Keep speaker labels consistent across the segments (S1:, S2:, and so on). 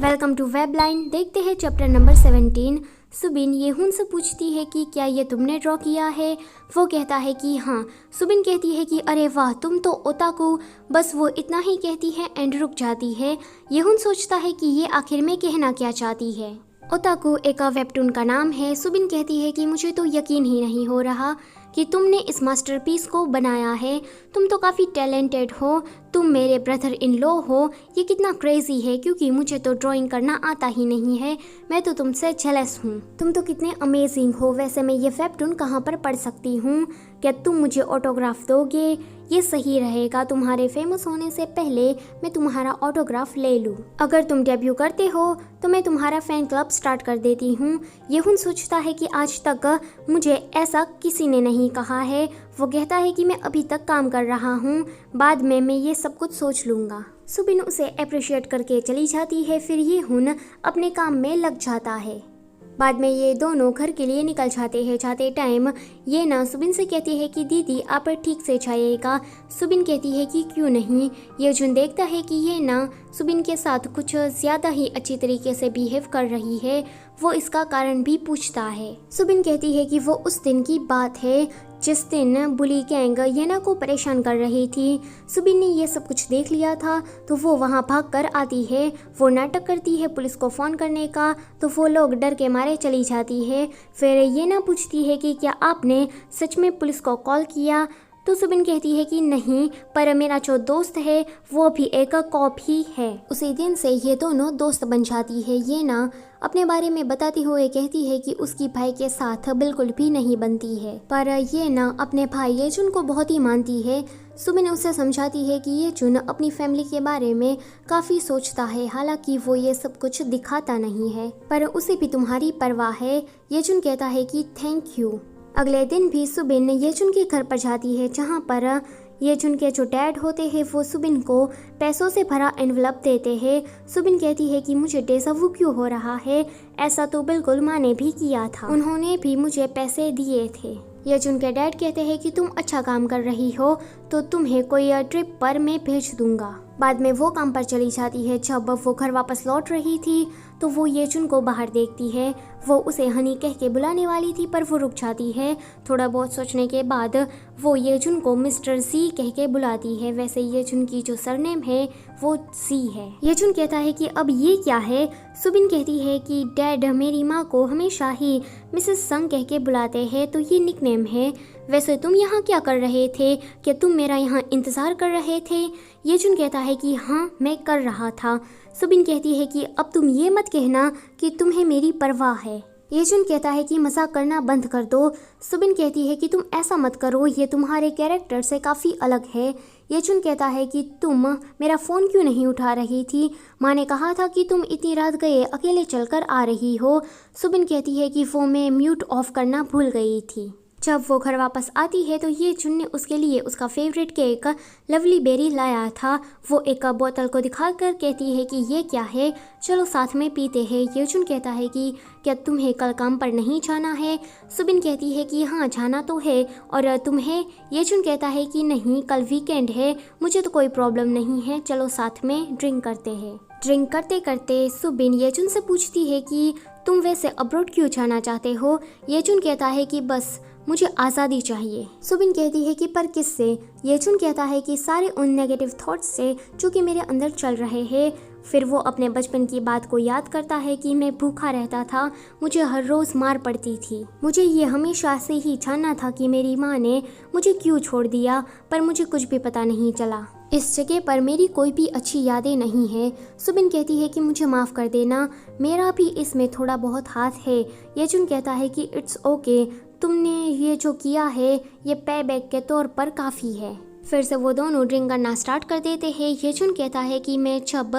S1: Welcome to webline. देखते हैं chapter number 17। Subin येहुन से पूछती है कि क्या ये तुमने ड्रॉ किया है। वो कहता है कि हाँ। सुबिन कहती है कि अरे वाह, तुम तो ओताकू। बस वो इतना ही कहती है एंड रुक जाती है। येहुन सोचता है कि ये आखिर में कहना क्या चाहती है। ओताकू एक वेबटून का नाम है। सुबिन कहती है कि मुझे तो यकीन ही नहीं हो रहा कि तुमने इस मास्टरपीस को बनाया है। तुम तो काफ़ी टैलेंटेड हो, तुम मेरे ब्रदर इन लॉ हो। ये कितना क्रेजी है, क्योंकि मुझे तो ड्राइंग करना आता ही नहीं है। मैं तो तुमसे जेलस हूँ। तुम तो कितने अमेजिंग हो। वैसे मैं ये वेबटून कहाँ पर पढ़ सकती हूँ? क्या तुम मुझे ऑटोग्राफ दोगे? ये सही रहेगा। तुम्हारे फेमस होने से पहले मैं तुम्हारा ऑटोग्राफ ले लूँ। अगर तुम डेब्यू करते हो तो मैं तुम्हारा फैन क्लब स्टार्ट कर देती हूँ। येहुन सोचता है कि आज तक मुझे ऐसा किसी ने नहीं कहा है। वो कहता है कि मैं अभी तक काम कर रहा हूँ, बाद में मैं ये सब कुछ सोच लूँगा। सुबिन उसे अप्रिशिएट करके चली जाती है। फिर येहुन अपने काम में लग जाता है। बाद में ये दोनों घर के लिए निकल जाते हैं। जाते टाइम ये ना सुबिन से कहती है कि दीदी आप ठीक से जाइएगा। सुबिन कहती है कि क्यों नहीं। येजुन देखता है कि ये ना सुबिन के साथ कुछ ज़्यादा ही अच्छी तरीके से बिहेव कर रही है। वो इसका कारण भी पूछता है। सुबिन कहती है कि वो उस दिन की बात है जिस दिन बुली गैंग येना को परेशान कर रही थी। सुबिन ने ये सब कुछ देख लिया था तो वो वहाँ भाग कर आती है। वो नाटक करती है पुलिस को फ़ोन करने का, तो वो लोग डर के मारे चली जाती है। फिर येना पूछती है कि क्या आपने सच में पुलिस को कॉल किया? तो सुबिन कहती है कि नहीं, पर मेरा जो दोस्त है वो भी एक कॉप ही है। उसी दिन से ये दोनों दोस्त बन जाती है। ये ना अपने बारे में बताते हुए कहती है कि उसकी भाई के साथ बिल्कुल भी नहीं बनती है, पर ये ना अपने भाई येजुन को बहुत ही मानती है। सुबिन उसे समझाती है कि येजुन अपनी फैमिली के बारे में काफ़ी सोचता है, हालांकि वो ये सब कुछ दिखाता नहीं है, पर उसे भी तुम्हारी परवाह है। येजुन कहता है कि थैंक यू। अगले दिन भी सुबिन येजुन के घर पर जाती है, जहाँ पर येजुन के जो डैड होते हैं वो सुबिन को पैसों से भरा एनवलप देते हैं। सुबिन कहती है कि मुझे डेजा वू क्यों हो रहा है, ऐसा तो बिल्कुल माँ ने भी किया था, उन्होंने भी मुझे पैसे दिए थे। येजुन के डैड कहते हैं कि तुम अच्छा काम कर रही हो तो तुम्हें कोई ट्रिप पर मैं भेज दूंगा। बाद में वो काम पर चली जाती है। जब वो घर वापस लौट रही थी तो वो येजुन को बाहर देखती है। वो उसे हनी कह के बुलाने वाली थी, पर वो रुक जाती है। थोड़ा बहुत सोचने के बाद वो येजुन को मिस्टर जी कह के बुलाती है। वैसे येजुन की जो सरनेम है वो जी है। येजुन कहता है कि अब ये क्या है। सुबिन कहती है कि डैड मेरी माँ को हमेशा ही मिसेस संग कह के बुलाते हैं, तो ये निकनेम है। वैसे तुम यहाँ क्या कर रहे थे? क्या तुम मेरा यहाँ इंतज़ार कर रहे थे? येजुन कहता है कि हाँ, मैं कर रहा था। सुबिन कहती है कि अब तुम ये मत कहना कि तुम्हें मेरी परवाह है। येजुन कहता है कि मजाक करना बंद कर दो। सुबिन कहती है कि तुम ऐसा मत करो, ये तुम्हारे कैरेक्टर से काफ़ी अलग है। येजुन कहता है कि तुम मेरा फ़ोन क्यों नहीं उठा रही थी? माँ ने कहा था कि तुम इतनी रात गए अकेले चलकर आ रही हो। सुबिन कहती है कि वो मैं म्यूट ऑफ करना भूल गई थी। जब वो घर वापस आती है तो येजुन ने उसके लिए उसका फेवरेट केक लवली बेरी लाया था। वो एक बोतल को दिखाकर कहती है कि ये क्या है, चलो साथ में पीते हैं। येजुन कहता है कि क्या तुम्हें कल काम पर नहीं जाना है? सुबिन कहती है कि हाँ, जाना तो है। और तुम्हें? येजुन कहता है कि नहीं, कल वीकेंड है, मुझे तो कोई प्रॉब्लम नहीं है, चलो साथ में ड्रिंक करते हैं। ड्रिंक करते करते सुबिन येजुन से पूछती है कि तुम वैसे अब्रॉड क्यों जाना चाहते हो? येजुन कहता है कि बस मुझे आज़ादी चाहिए। सुबिन कहती है कि पर किससे? येजुन कहता है कि सारे उन नेगेटिव थॉट्स से जो कि मेरे अंदर चल रहे हैं। फिर वो अपने बचपन की बात को याद करता है कि मैं भूखा रहता था, मुझे हर रोज़ मार पड़ती थी। मुझे ये हमेशा से ही जानना था कि मेरी माँ ने मुझे क्यों छोड़ दिया, पर मुझे कुछ भी पता नहीं चला। इस जगह पर मेरी कोई भी अच्छी यादें नहीं है। सुबिन कहती है कि मुझे माफ़ कर देना, मेरा भी इसमें थोड़ा बहुत हाथ है। येजुन कहता है कि इट्स ओके, तुमने ये जो किया है ये पे बैक के तौर पर काफ़ी है। फिर से वो दोनों ड्रिंक करना स्टार्ट कर देते हैं। येजुन कहता है कि मैं जब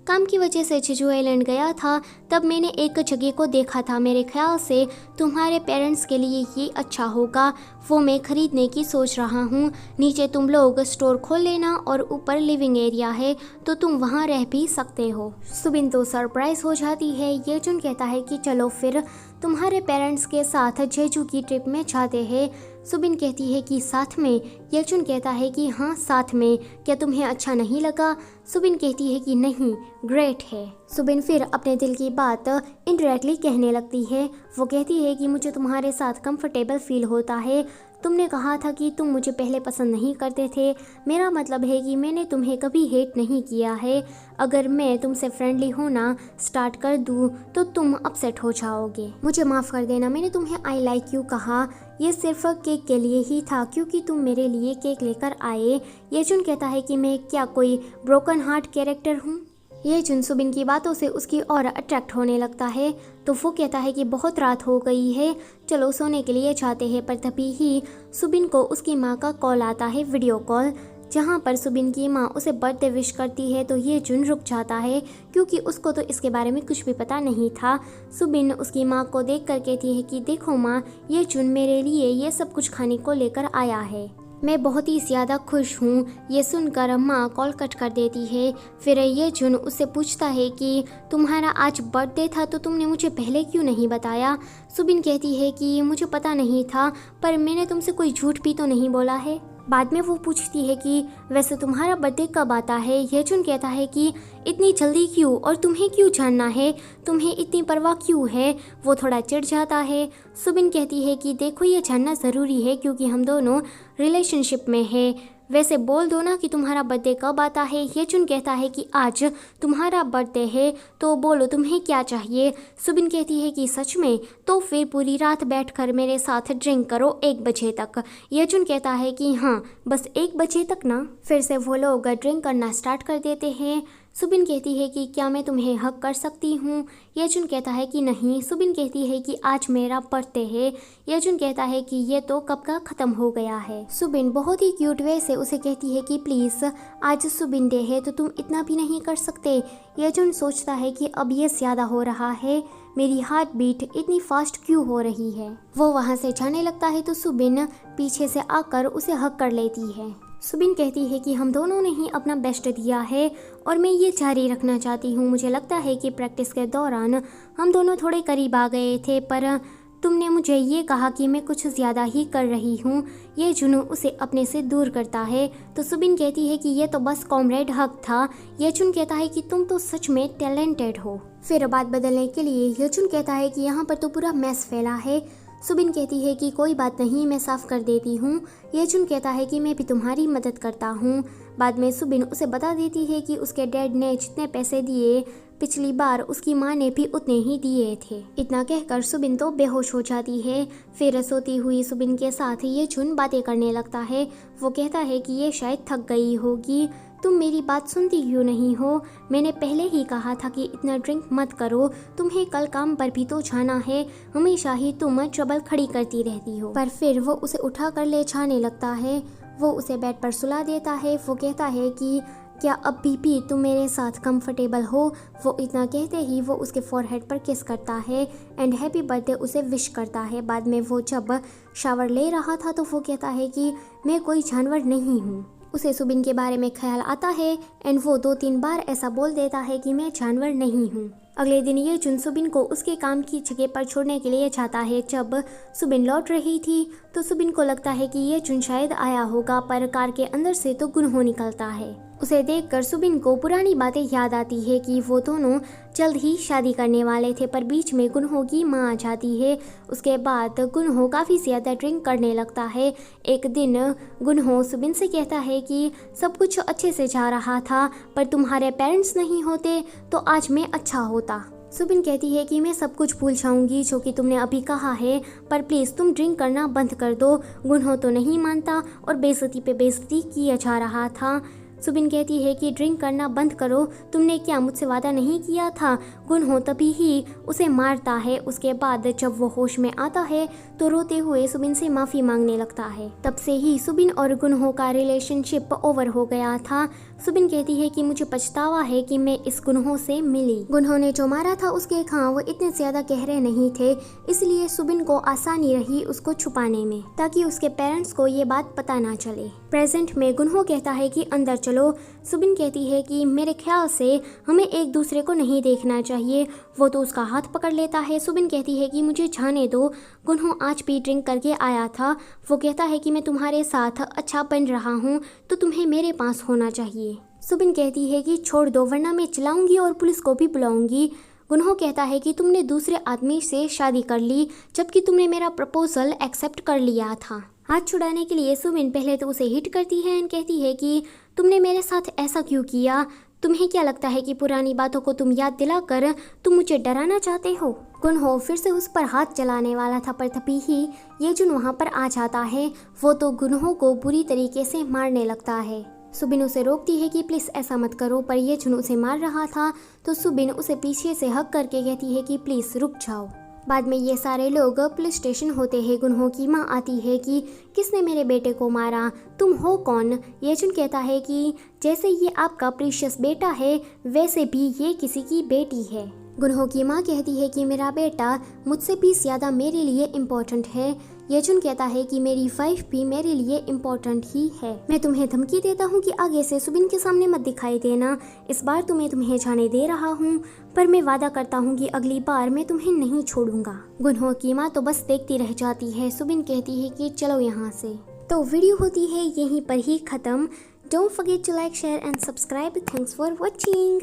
S1: काम की वजह से जेजू आइलैंड गया था तब मैंने एक जगह को देखा था, मेरे ख्याल से तुम्हारे पेरेंट्स के लिए ये अच्छा होगा, वो मैं ख़रीदने की सोच रहा हूँ। नीचे तुम लोग स्टोर खोल लेना और ऊपर लिविंग एरिया है तो तुम वहाँ रह भी सकते हो। सुबिन तो सरप्राइज़ हो जाती है। येजुन कहता है कि चलो फिर तुम्हारे पेरेंट्स के साथ जेजू की ट्रिप में जाते हैं। सुबिन कहती है कि साथ में। येचुन कहता है कि हाँ साथ में, क्या तुम्हें अच्छा नहीं लगा? सुबिन कहती है कि नहीं, ग्रेट है। सुबिन फिर अपने दिल की बात इनडायरेक्टली कहने लगती है। वो कहती है कि मुझे तुम्हारे साथ कंफर्टेबल फील होता है। तुमने कहा था कि तुम मुझे पहले पसंद नहीं करते थे, मेरा मतलब है कि मैंने तुम्हें कभी हेट नहीं किया है। अगर मैं तुमसे फ्रेंडली होना स्टार्ट कर दूँ तो तुम अपसेट हो जाओगे। मुझे माफ़ कर देना, मैंने तुम्हें आई लाइक यू कहा, ये सिर्फ केक के लिए ही था क्योंकि तुम मेरे लिए केक लेकर आए। येचुन कहता है कि मैं क्या कोई ब्रोकन हार्ट कैरेक्टर हूँ? येचुन सुबिन की बातों से उसकी और अट्रैक्ट होने लगता है। तो वो कहता है कि बहुत रात हो गई है, चलो सोने के लिए जाते हैं। पर तभी ही सुबिन को उसकी माँ का कॉल आता है, वीडियो कॉल, जहाँ पर सुबिन की माँ उसे बर्थडे विश करती है। तो येचुन रुक जाता है क्योंकि उसको तो इसके बारे में कुछ भी पता नहीं था। सुबिन उसकी माँ को देख कर कहती है कि देखो माँ, येचुन मेरे लिए ये सब कुछ खाने को लेकर आया है, मैं बहुत ही ज़्यादा खुश हूँ। ये सुनकर माँ कॉल कट कर देती है। फिर येचुन उससे पूछता है कि तुम्हारा आज बर्थडे था तो तुमने मुझे पहले क्यों नहीं बताया? सुबिन कहती है कि मुझे पता नहीं था, पर मैंने तुमसे कोई झूठ भी तो नहीं बोला है। बाद में वो पूछती है कि वैसे तुम्हारा बर्थडे कब आता है? येचुन कहता है कि इतनी जल्दी क्यों, और तुम्हें क्यों जानना है, तुम्हें इतनी परवाह क्यों है? वो थोड़ा चिढ़ जाता है। सुबिन कहती है कि देखो ये जानना ज़रूरी है क्योंकि हम दोनों रिलेशनशिप में हैं, वैसे बोल दो ना कि तुम्हारा बर्थडे कब आता है। येचुन कहता है कि आज तुम्हारा बर्थडे है, तो बोलो तुम्हें क्या चाहिए। सुबिन कहती है कि सच में, तो फिर पूरी रात बैठकर मेरे साथ ड्रिंक करो 1 बजे तक। येचुन कहता है कि हाँ बस 1 बजे तक ना। फिर से वो लोग ड्रिंक करना स्टार्ट कर देते हैं। सुबिन कहती है कि क्या मैं तुम्हें हक कर सकती हूँ? येचुन कहता है कि नहीं। सुबिन कहती है कि आज मेरा बर्थडे है। येचुन कहता है कि ये तो कब का ख़त्म हो गया है। सुबिन बहुत ही क्यूट वे से उसे कहती है कि प्लीज़ आज सुबिन डे है तो तुम इतना भी नहीं कर सकते। येचुन सोचता है कि अब ये ज़्यादा हो रहा है, मेरी हार्ट बीट इतनी फास्ट क्यों हो रही है। वो वहाँ से जाने लगता है तो सुबिन पीछे से आकर उसे हक कर लेती है। सुबिन कहती है कि हम दोनों ने ही अपना बेस्ट दिया है और मैं ये जारी रखना चाहती हूँ। मुझे लगता है कि प्रैक्टिस के दौरान हम दोनों थोड़े करीब आ गए थे, पर तुमने मुझे ये कहा कि मैं कुछ ज़्यादा ही कर रही हूँ। ये जुनू उसे अपने से दूर करता है। तो सुबिन कहती है कि ये तो बस कॉमरेड हक था। येचुन कहता है कि तुम तो सच में टैलेंटेड हो। फिर बात बदलने के लिए येचुन कहता है कि यहाँ पर तो पूरा मैस फैला है। सुबिन कहती है कि कोई बात नहीं, मैं साफ़ कर देती हूँ। येचुन कहता है कि मैं भी तुम्हारी मदद करता हूँ। बाद में सुबिन उसे बता देती है कि उसके डैड ने जितने पैसे दिए पिछली बार उसकी माँ ने भी उतने ही दिए थे। इतना कहकर सुबिन तो बेहोश हो जाती है। फिर सोती हुई सुबिन के साथ येचुन बातें करने लगता है। वो कहता है कि ये शायद थक गई होगी, तुम मेरी बात सुनती क्यों नहीं हो? मैंने पहले ही कहा था कि इतना ड्रिंक मत करो, तुम्हें कल काम पर भी तो जाना है, हमेशा ही तुम ट्रबल खड़ी करती रहती हो। पर फिर वो उसे उठा कर ले जाने लगता है। वो उसे बेड पर सुला देता है। वो कहता है कि क्या अब भी तुम मेरे साथ कंफर्टेबल हो? वो इतना कहते ही वो उसके फॉरहेड पर किस करता है एंड हैप्पी बर्थडे उसे विश करता है। बाद में वो जब शावर ले रहा था तो वो कहता है कि मैं कोई जानवर नहीं हूँ। उसे सुबिन के बारे में ख्याल आता है एंड वो 2-3 बार ऐसा बोल देता है कि मैं जानवर नहीं हूँ। अगले दिन येचुन सुबिन को उसके काम की जगह पर छोड़ने के लिए जाता है। जब सुबिन लौट रही थी तो सुबिन को लगता है कि येचुन शायद आया होगा, पर कार के अंदर से तो गुनहो निकलता है। उसे देखकर सुबिन को पुरानी बातें याद आती है कि वो दोनों जल्द ही शादी करने वाले थे, पर बीच में गुनहो की माँ आ जाती है। उसके बाद गुनहो काफ़ी ज़्यादा ड्रिंक करने लगता है। एक दिन गुनहो सुबिन से कहता है कि सब कुछ अच्छे से जा रहा था, पर तुम्हारे पेरेंट्स नहीं होते तो आज मैं अच्छा होता। सुबिन कहती है कि मैं सब कुछ भूल जाऊंगी जो कि तुमने अभी कहा है, पर प्लीज़ तुम ड्रिंक करना बंद कर दो। गुनहो तो नहीं मानता और बेइज्जती पे बेइज्जती किया जा रहा था। सुबिन कहती है कि ड्रिंक करना बंद करो, तुमने क्या मुझसे वादा नहीं किया था? गुनहो तभी ही उसे मारता है। उसके बाद जब वो होश में आता है तो रोते हुए सुबिन से माफ़ी मांगने लगता है। तब से ही सुबिन और गुनहो का रिलेशनशिप ओवर हो गया था। सुबिन कहती है कि मुझे पछतावा है कि मैं इस गुनहो से मिली। गुनहो ने जो मारा था उसके घाव वो इतने ज्यादा गहरे नहीं थे, इसलिए सुबिन को आसानी रही उसको छुपाने में, ताकि उसके पेरेंट्स को ये बात पता ना चले। प्रेजेंट में गुनहो कहता है कि अंदर चलो। सुबिन कहती है कि मेरे ख्याल से हमें एक दूसरे को नहीं देखना चाहिए। वो तो उसका हाथ पकड़ लेता है। सुबिन कहती है कि मुझे जाने दो, गुनहो आज भी ड्रिंक करके आया था। वो कहता है कि मैं तुम्हारे साथ अच्छा बन रहा हूँ तो तुम्हें मेरे पास होना चाहिए। सुबिन कहती है कि छोड़ दो वरना मैं चिल्लाऊंगी और पुलिस को भी बुलाऊंगी। गुनहो कहता है कि तुमने दूसरे आदमी से शादी कर ली जबकि तुमने मेरा प्रपोजल एक्सेप्ट कर लिया था। हाथ छुड़ाने के लिए सुबिन पहले तो उसे हिट करती है और कहती है कि तुमने मेरे साथ ऐसा क्यों किया? तुम्हें क्या लगता है कि पुरानी बातों को तुम याद दिलाकर तुम मुझे डराना चाहते हो? गुनहो फिर से उस पर हाथ चलाने वाला था, पर तभी ही येजुन वहाँ पर आ जाता है। वो तो गुनहो को बुरी तरीके से मारने लगता है। सुबिन उसे रोकती है कि प्लीज़ ऐसा मत करो, पर येजुन उसे मार रहा था तो सुबिन उसे पीछे से हक करके कहती है कि प्लीज़ रुक जाओ। बाद में ये सारे लोग पुलिस स्टेशन होते हैं। गुनहो की माँ आती है कि किसने मेरे बेटे को मारा, तुम हो कौन? येजुन कहता है कि जैसे ये आपका प्रीशियस बेटा है वैसे भी ये किसी की बेटी है। गुनहो की माँ कहती है कि मेरा बेटा मुझसे भी ज़्यादा मेरे लिए इम्पोर्टेंट है। येजुन कहता है कि मेरी वाइफ भी मेरे लिए इम्पोर्टेंट ही है। मैं तुम्हें धमकी देता हूँ कि आगे से सुबिन के सामने मत दिखाई देना। इस बार तो मैं तुम्हें जाने दे रहा हूँ, पर मैं वादा करता हूँ कि अगली बार मैं तुम्हें नहीं छोड़ूंगा। गुनहो की माँ तो बस देखती रह जाती है। सुबिन कहती है कि चलो यहाँ से। तो वीडियो होती है यहीं पर ही ख़त्म। Don't forget to like, share and subscribe. Thanks for watching.